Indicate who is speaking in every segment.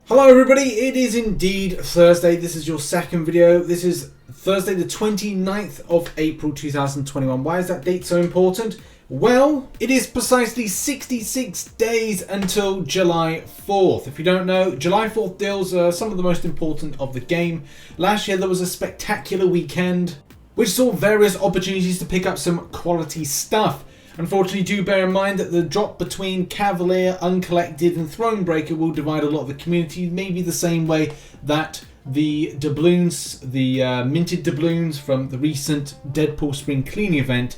Speaker 1: Hello everybody, it is indeed Thursday. This is your second video. This is Thursday the 29th of April 2021. Why is that date so important? Well, it is precisely 66 days until July 4th. If you don't know, July 4th deals are some of the most important of the game. Last year there was a spectacular weekend which saw various opportunities to pick up some quality stuff. Unfortunately, do bear in mind that the drop between Cavalier, Uncollected and Thronebreaker will divide a lot of the community, maybe the same way that the doubloons, the minted doubloons from the recent Deadpool Spring Cleaning event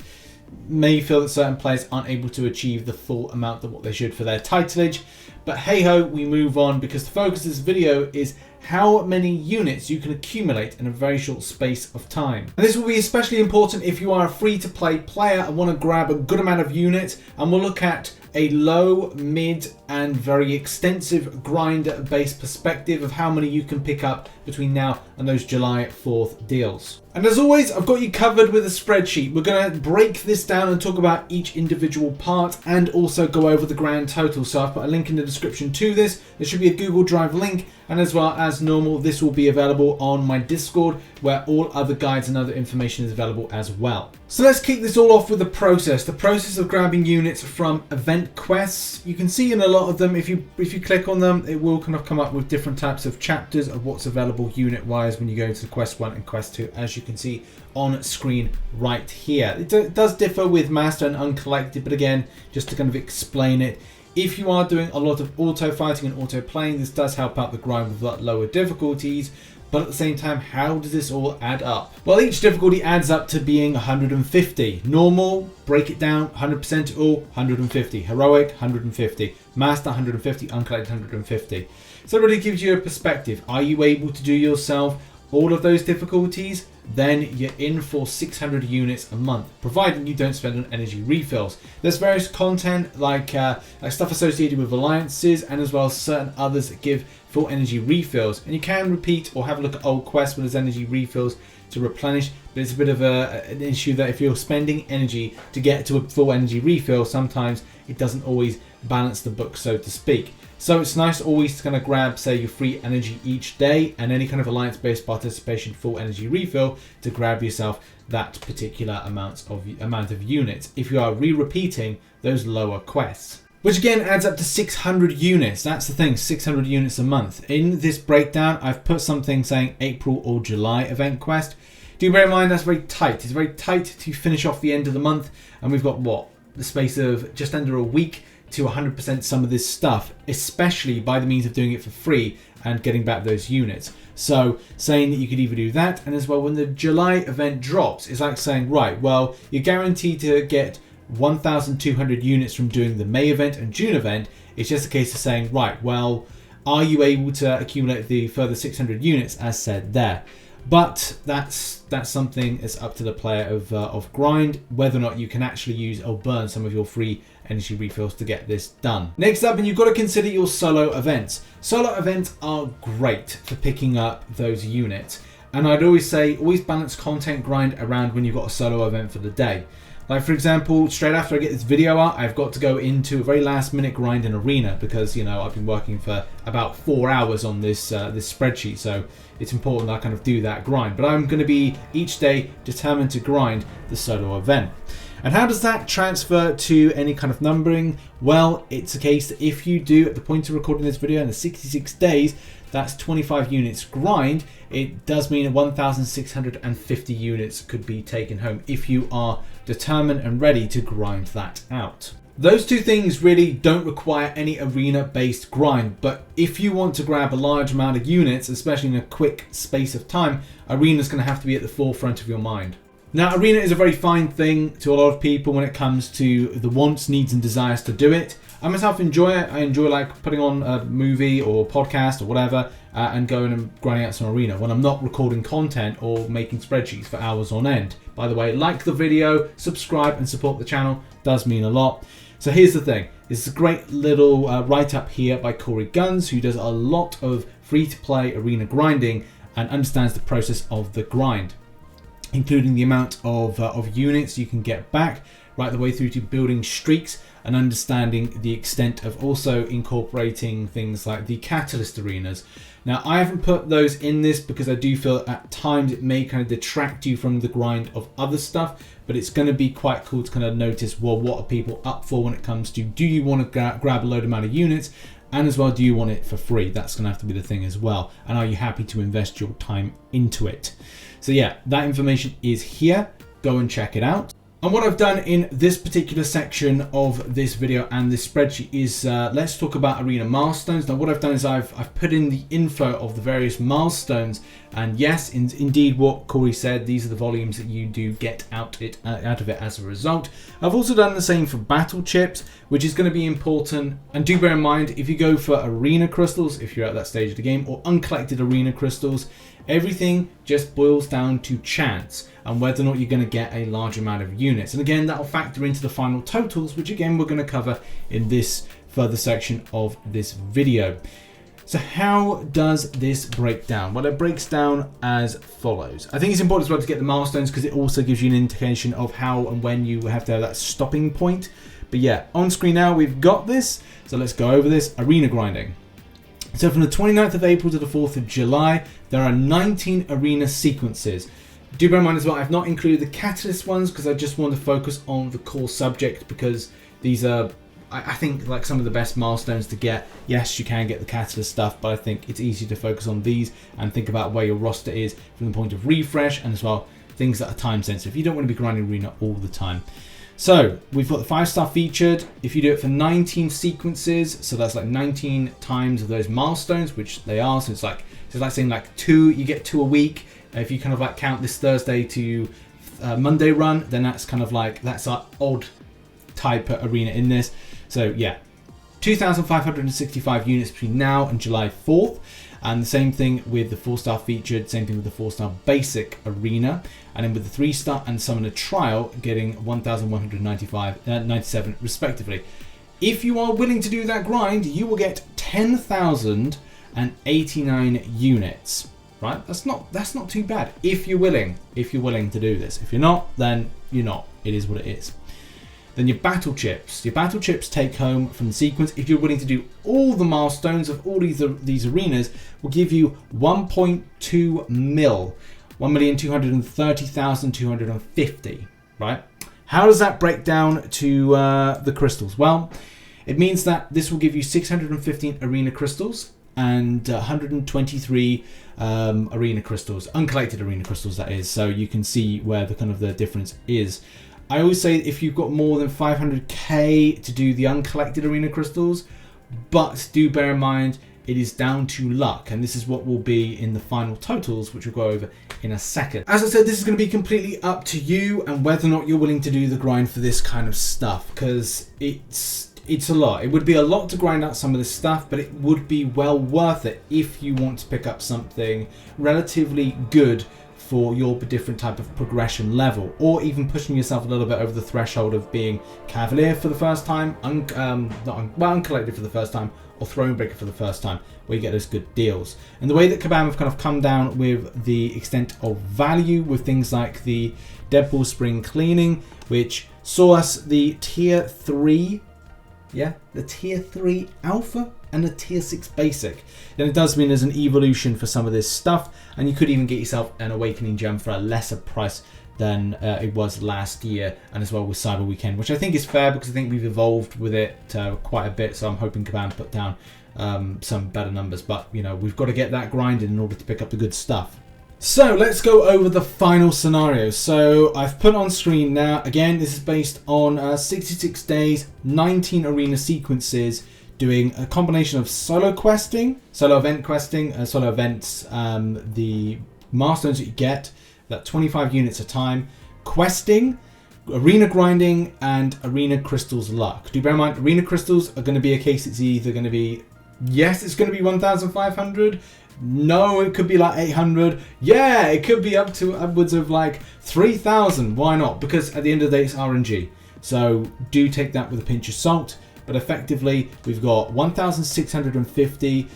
Speaker 1: may feel that certain players aren't able to achieve the full amount of what they should for their titleage. But hey ho, we move on because the focus of this video is how many units you can accumulate in a very short space of time. And this will be especially important if you are a free-to-play player and want to grab a good amount of units, and we'll look at a low, mid and very extensive grind-based perspective of how many you can pick up between now and those July 4th deals. And as always, I've got you covered with a spreadsheet. We're going to break this down and talk about each individual part and also go over the grand total. So I've put a link in the description to this. There should be a Google Drive link, and as well as normal, this will be available on my Discord where all other guides and other information is available as well. So let's kick this all off with the process of grabbing units from event quests. You can see in a lot of them, if you click on them, it will kind of come up with different types of chapters of what's available unit wise when you go into quest 1 and quest 2, as you can see on screen right here. It does differ with master and uncollected, but again, just to kind of explain it, if you are doing a lot of auto fighting and auto playing, this does help out the grind with a lot lower difficulties. But at the same time, how does this all add up? Well, each difficulty adds up to being 150. Normal, break it down, 100% all, 150. Heroic, 150. Master, 150. Uncollected, 150. So it really gives you a perspective. Are you able to do yourself all of those difficulties? Then you're in for 600 units a month, providing you don't spend on energy refills. There's various content like stuff associated with alliances, and as well as certain others that give full energy refills. And you can repeat or have a look at old quests when there's energy refills to replenish, but it's a bit of an issue that if you're spending energy to get to a full energy refill, sometimes it doesn't always balance the book, so to speak. So it's nice always to kind of grab, say, your free energy each day and any kind of alliance-based participation full energy refill to grab yourself that particular amount of units if you are repeating those lower quests. Which again adds up to 600 units. That's the thing, 600 units a month. In this breakdown, I've put something saying April or July event quest. Do bear in mind that's very tight. It's very tight to finish off the end of the month, and we've got what? The space of just under a week to 100% some of this stuff, especially by the means of doing it for free and getting back those units. So saying that you could either do that, and as well when the July event drops, it's like saying, right, well, you're guaranteed to get 1,200 units from doing the May event and June event. It's just a case of saying, right, well, are you able to accumulate the further 600 units as said there? But that's something that's up to the player of grind, whether or not you can actually use or burn some of your free energy refills to get this done. Next up, and you've got to consider your solo events. Solo events are great for picking up those units. And I'd always say, always balance content grind around when you've got a solo event for the day. Like for example, straight after I get this video out, I've got to go into a very last minute grind in Arena because, you know, I've been working for about 4 hours on this this spreadsheet, so it's important that I kind of do that grind. But I'm going to be each day determined to grind the solo event. And how does that transfer to any kind of numbering? Well, it's a case that if you do, at the point of recording this video in the 66 days, that's 25 units grind, it does mean 1,650 units could be taken home if you are determined and ready to grind that out. Those two things really don't require any arena-based grind, but if you want to grab a large amount of units, especially in a quick space of time, Arena's going to have to be at the forefront of your mind. Now, Arena is a very fine thing to a lot of people when it comes to the wants, needs and desires to do it. I myself enjoy it. I enjoy like putting on a movie or podcast or whatever and going and grinding out some Arena when I'm not recording content or making spreadsheets for hours on end. By the way, like the video, subscribe and support the channel. It does mean a lot. So here's the thing. This is a great little write-up here by Corey Guns, who does a lot of free-to-play Arena grinding and understands the process of the grind, including the amount of units you can get back right the way through to building streaks and understanding the extent of also incorporating things like the catalyst arenas. Now, I haven't put those in this because I do feel at times it may kind of detract you from the grind of other stuff, but it's going to be quite cool to kind of notice, well, what are people up for when it comes to, do you want to grab a load amount of units, and as well, do you want it for free? That's going to have to be the thing as well. And are you happy to invest your time into it? So yeah, that information is here. Go and check it out. And what I've done in this particular section of this video and this spreadsheet is let's talk about arena milestones. Now what I've done is I've put in the info of the various milestones, and yes, indeed what Corey said, these are the volumes that you do get out of it as a result. I've also done the same for BattleChips, which is going to be important. And do bear in mind, if you go for arena crystals, if you're at that stage of the game, or uncollected arena crystals, everything just boils down to chance and whether or not you're going to get a large amount of units. And again, that will factor into the final totals, which again, we're going to cover in this further section of this video. So how does this break down? Well, it breaks down as follows. I think it's important as well to get the milestones because it also gives you an indication of how and when you have to have that stopping point. But yeah, on screen now, we've got this. So let's go over this. Arena grinding. So from the 29th of April to the 4th of July, there are 19 arena sequences. Do bear in mind as well, I've not included the catalyst ones because I just want to focus on the core subject, because these are, I think, like some of the best milestones to get. Yes, you can get the catalyst stuff, but I think it's easy to focus on these and think about where your roster is from the point of refresh, and as well things that are time sensitive. You don't want to be grinding arena all the time. So we've got the 5-star featured. If you do it for 19 sequences, so that's like 19 times of those milestones, which they are. So it's like saying like 2, you get 2 a week. If you kind of like count this Thursday to Monday run, then that's kind of like, that's our odd type of arena in this. So yeah, 2,565 units between now and July 4th. And the same thing with the 4-star featured, same thing with the 4-star basic arena. And then with the 3-star and summoner trial, getting 1,197 respectively. If you are willing to do that grind, you will get 10,089 units. Right? That's not too bad if you're willing to do this. If you're not, then you're not. It is what it is. Then your battle chips. Your battle chips take home from the sequence, if you're willing to do all the milestones of all these arenas, will give you 1.2 mil. 1,230,250, right? How does that break down to the crystals? Well, it means that this will give you 615 arena crystals and 123 arena crystals, uncollected arena crystals, that is. So you can see where the kind of the difference is. I always say if you've got more than 500k to do the uncollected arena crystals, but do bear in mind it is down to luck, and this is what will be in the final totals, which we'll go over in a second. As I said, this is going to be completely up to you and whether or not you're willing to do the grind for this kind of stuff, because it's a lot. It would be a lot to grind out some of this stuff, but it would be well worth it if you want to pick up something relatively good for your different type of progression level, or even pushing yourself a little bit over the threshold of being Cavalier for the first time, uncollected for the first time, or Thronebreaker for the first time, where you get those good deals. And the way that Kabam have kind of come down with the extent of value with things like the Deadpool Spring Cleaning, which saw us the tier 3, yeah, the tier 3 alpha and the tier 6 basic. Then it does mean there's an evolution for some of this stuff, and you could even get yourself an Awakening Gem for a lesser price than it was last year, and as well with Cyber Weekend, which I think is fair because I think we've evolved with it quite a bit, so I'm hoping Kabam put down some better numbers, but you know, we've got to get that grinded in order to pick up the good stuff. So let's go over the final scenario. So I've put on screen now, again, this is based on 66 days, 19 arena sequences, doing a combination of solo event questing, solo events, the milestones that you get, that 25 units a time, questing, arena grinding, and arena crystals luck. Do bear in mind, arena crystals are going to be a case, it's either going to be, yes, it's going to be 1,500, no, it could be like 800, yeah, it could be up to upwards of like 3,000, why not? Because at the end of the day, it's RNG. So do take that with a pinch of salt. But effectively, we've got 1,650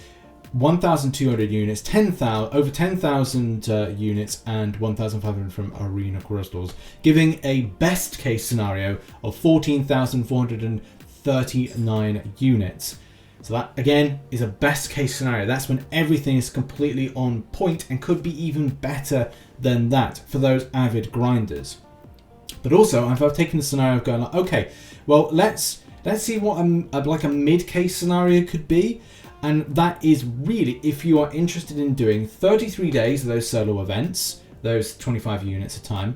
Speaker 1: 1,200 units, 10,000 over 10,000 units, and 1,500 from arena crystals, giving a best case scenario of 14,439 units. So that again is a best case scenario. That's when everything is completely on point and could be even better than that for those avid grinders. But also, I've taken the scenario of going like, okay, well, let's see what like a mid-case scenario could be. And that is really, if you are interested in doing 33 days of those solo events, those 25 units a time,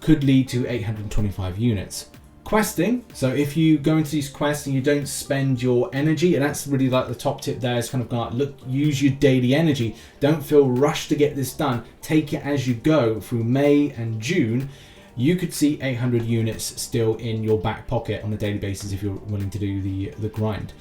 Speaker 1: could lead to 825 units. Questing, so if you go into these quests and you don't spend your energy, and that's really like the top tip there, is kind of like, look, use your daily energy. Don't feel rushed to get this done. Take it as you go through May and June. You could see 800 units still in your back pocket on a daily basis if you're willing to do the grind.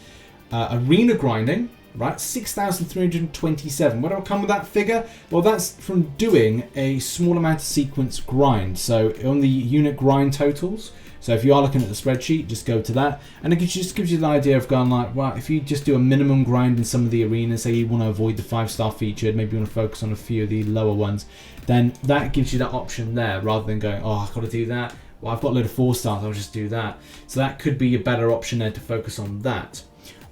Speaker 1: Arena grinding, right, 6,327. Where do I come with that figure? Well, that's from doing a small amount of sequence grind. So on the unit grind totals, so if you are looking at the spreadsheet, just go to that. And it just gives you the idea of going like, well, if you just do a minimum grind in some of the arenas, say you want to avoid the 5-star feature, maybe you want to focus on a few of the lower ones, then that gives you that option there, rather than going, oh, I've got to do that. Well, I've got a load of 4-stars, I'll just do that. So that could be a better option there to focus on that.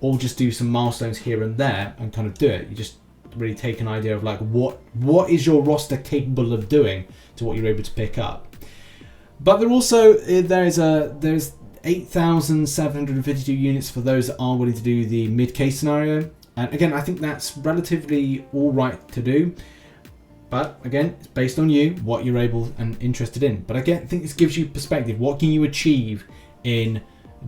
Speaker 1: Or just do some milestones here and there and kind of do it. You just really take an idea of like what is your roster capable of doing to what you're able to pick up. But there also there's 8,752 units for those that are willing to do the mid-case scenario. And again, I think that's relatively all right to do. But again, it's based on you, what you're able and interested in. But again, I think this gives you perspective. What can you achieve in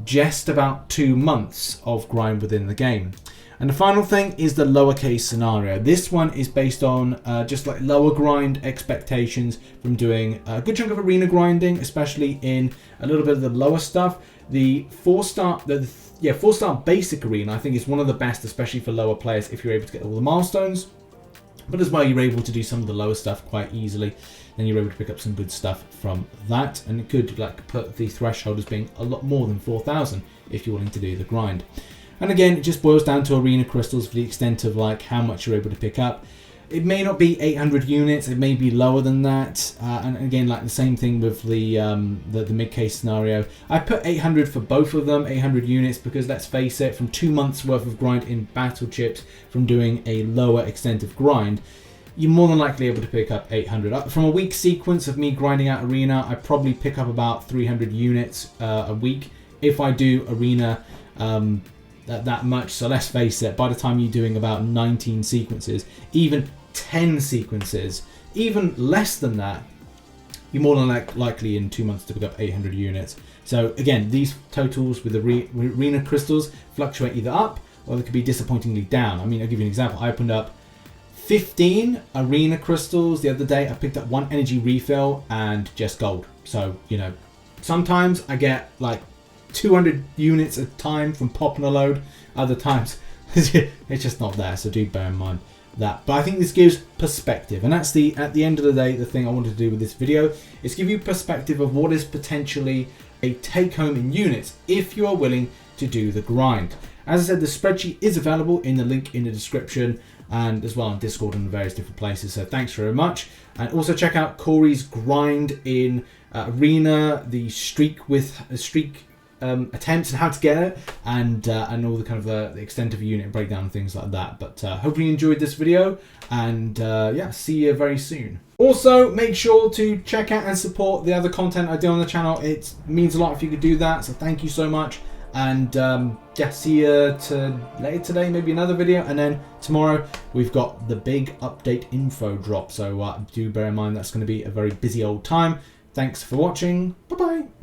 Speaker 1: just about 2 months of grind within the game? And the final thing is the lower case scenario. This one is based on just like lower grind expectations from doing a good chunk of arena grinding, especially in a little bit of the lower stuff. The 4-star basic arena, I think, is one of the best, especially for lower players, if you're able to get all the milestones. But as well, you're able to do some of the lower stuff quite easily. Then you're able to pick up some good stuff from that, and it could like put the threshold as being a lot more than 4,000 if you're willing to do the grind. And again, it just boils down to arena crystals for the extent of like how much you're able to pick up. It may not be 800 units, it may be lower than that. And again, like the same thing with the mid-case scenario. I put 800 for both of them, 800 units, because let's face it, from 2 months worth of grind in BattleChip from doing a lower extent of grind, you're more than likely able to pick up 800. From a week sequence of me grinding out arena, I probably pick up about 300 units a week if I do arena that much. So let's face it, by the time you're doing about 19 sequences, even 10 sequences, even less than that, you're more than likely in 2 months to pick up 800 units. So again, these totals with the arena crystals fluctuate either up or they could be disappointingly down. I mean, I'll give you an example. I opened up 15 arena crystals the other day. I picked up 1 energy refill and just gold. So, you know, sometimes I get like 200 units a time from popping a load. Other times it's just not there, so do bear in mind that. But I think this gives perspective, and that's at the end of the day, the thing I wanted to do with this video is give you perspective of what is potentially a take home in units if you are willing to do the grind. As I said, the spreadsheet is available in the link in the description, and as well on Discord and various different places. So thanks very much. And also check out Corey's grind in arena, the streak attempts and how to get it, and all the kind of the extent of a unit breakdown and things like that. But hopefully you enjoyed this video, and yeah, see you very soon. Also, make sure to check out and support the other content I do on the channel. It means a lot if you could do that, so thank you so much. And yeah, see you later today, maybe another video, and then tomorrow we've got the big update info drop, so do bear in mind that's going to be a very busy old time. Thanks for watching. Bye bye.